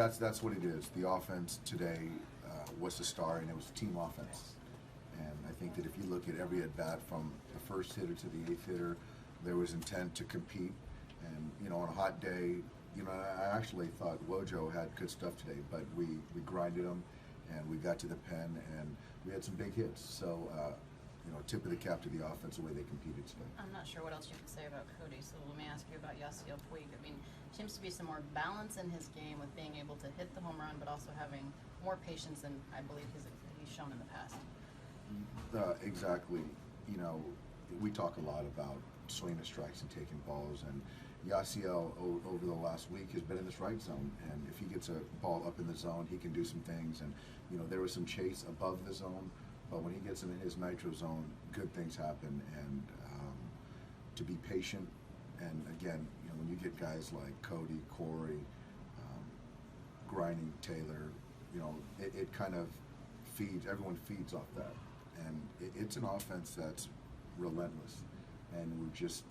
That's what it is. The offense today was the star, and it was a team offense. And I think that if you look at every at bat from the first hitter to the eighth hitter, there was intent to compete. And on a hot day, I actually thought Wojo had good stuff today, but we grinded him, and we got to the pen, and we had some big hits. So. Tip of the cap to the offense, the way they competed today. I'm not sure what else you can say about Cody, so let me ask you about Yasiel Puig. I mean, seems to be some more balance in his game with being able to hit the home run, but also having more patience than I believe he's shown in the past. Exactly. We talk a lot about swinging strikes and taking balls, and Yasiel over the last week has been in the strike zone, and if he gets a ball up in the zone, he can do some things. And there was some chase above the zone. But when he gets in his nitro zone, good things happen, and to be patient. And again, when you get guys like Cody, Corey, grinding Taylor, it kind of feeds. Everyone feeds off that, and it's an offense that's relentless, and we're just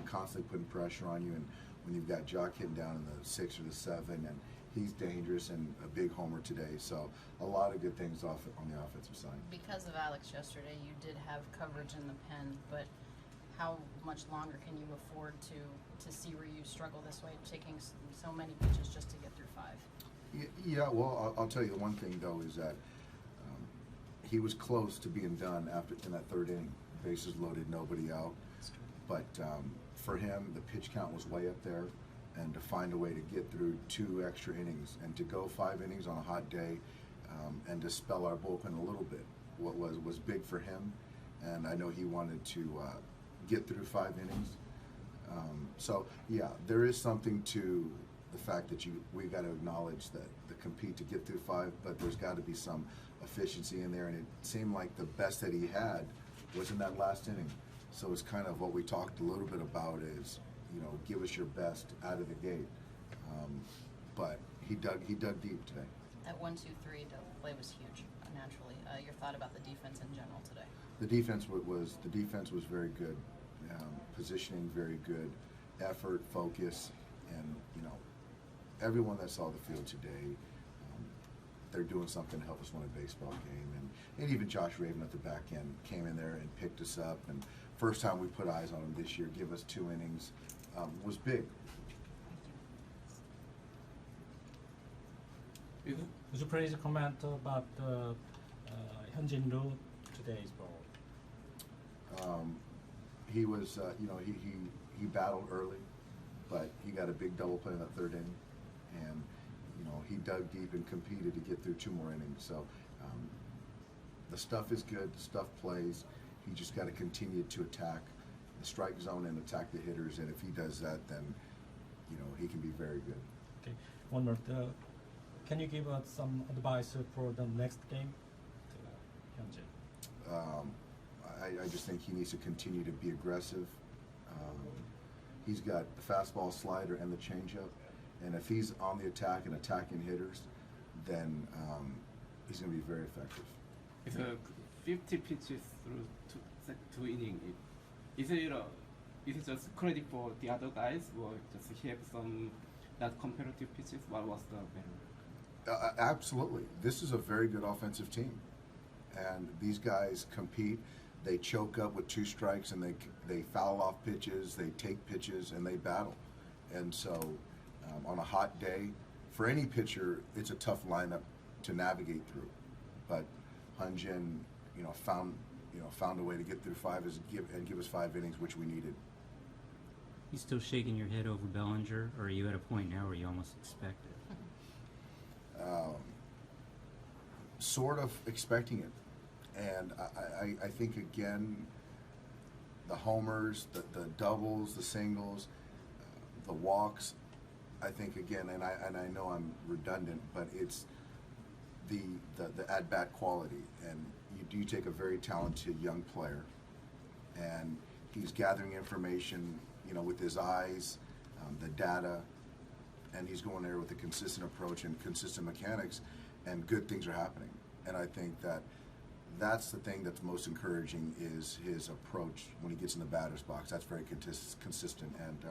constantly putting pressure on you. And when you've got Jock hitting down in the 6 or the 7, and he's dangerous and a big homer today. So a lot of good things on the offensive side. Because of Alex yesterday, you did have coverage in the pen, but how much longer can you afford to see where you struggle this way, taking so many pitches just to get through 5? Yeah, well, I'll tell you one thing, though, is that he was close to being done in that third inning. Bases loaded, nobody out. But for him, the pitch count was way up there. And to find a way to get through 2 extra innings and to go 5 innings on a hot day and to spell our bullpen a little bit was big for him. And I know he wanted to get through 5 innings. So yeah, there is something to the fact that we got to acknowledge that the compete to get through 5, but there's got to be some efficiency in there. And it seemed like the best that he had was in that last inning. So it's kind of what we talked a little bit about is, give us your best out of the gate. But he dug deep today. That 1-2-3 play was huge, naturally. Your thought about the defense in general today? The defense was very good. Positioning very good. Effort, focus, and everyone that saw the field today, they're doing something to help us win a baseball game. And even Josh Raven at the back end came in there and picked us up. And first time we put eyes on him this year, give us 2 innings, was big. Would you please comment about Hyunjin Ryu today's ball? He was, he battled early, but he got a big double play in that third inning, and he dug deep and competed to get through 2 more innings. So the stuff is good, the stuff plays. He just got to continue to attack the strike zone and attack the hitters, and if he does that, then he can be very good. Okay, one more. Can you give us some advice for the next game to Hyunjin? I just think he needs to continue to be aggressive. He's got the fastball, slider, and the changeup, and if he's on the attack and attacking hitters, then he's going to be very effective. It's 50 pitches through 2 innings. Is it just credit for the other guys, or just he have some not competitive pitches? What was the better? Absolutely. This is a very good offensive team, and these guys compete. They choke up with 2 strikes, and they foul off pitches, they take pitches, and they battle. And so on a hot day, for any pitcher, it's a tough lineup to navigate through. But Hyunjin, found a way to get through 5 and give us 5 innings, which we needed. You still shaking your head over Bellinger, or are you at a point now where you almost expect it? Sort of expecting it. And I think, again, the homers, the doubles, the singles, the walks, I think, again, and I know I'm redundant, but it's the at-bat quality. And you take a very talented young player, and he's gathering information, with his eyes, the data, and he's going there with a consistent approach and consistent mechanics, and good things are happening. And I think that's the thing that's most encouraging is his approach when he gets in the batter's box. That's very consistent, and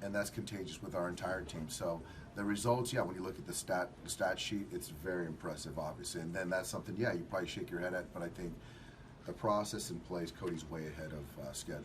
and that's contagious with our entire team. So the results, yeah, when you look at the stat sheet, it's very impressive, obviously. And then that's something, yeah, you probably shake your head at, but I think the process in place, Cody's way ahead of schedule.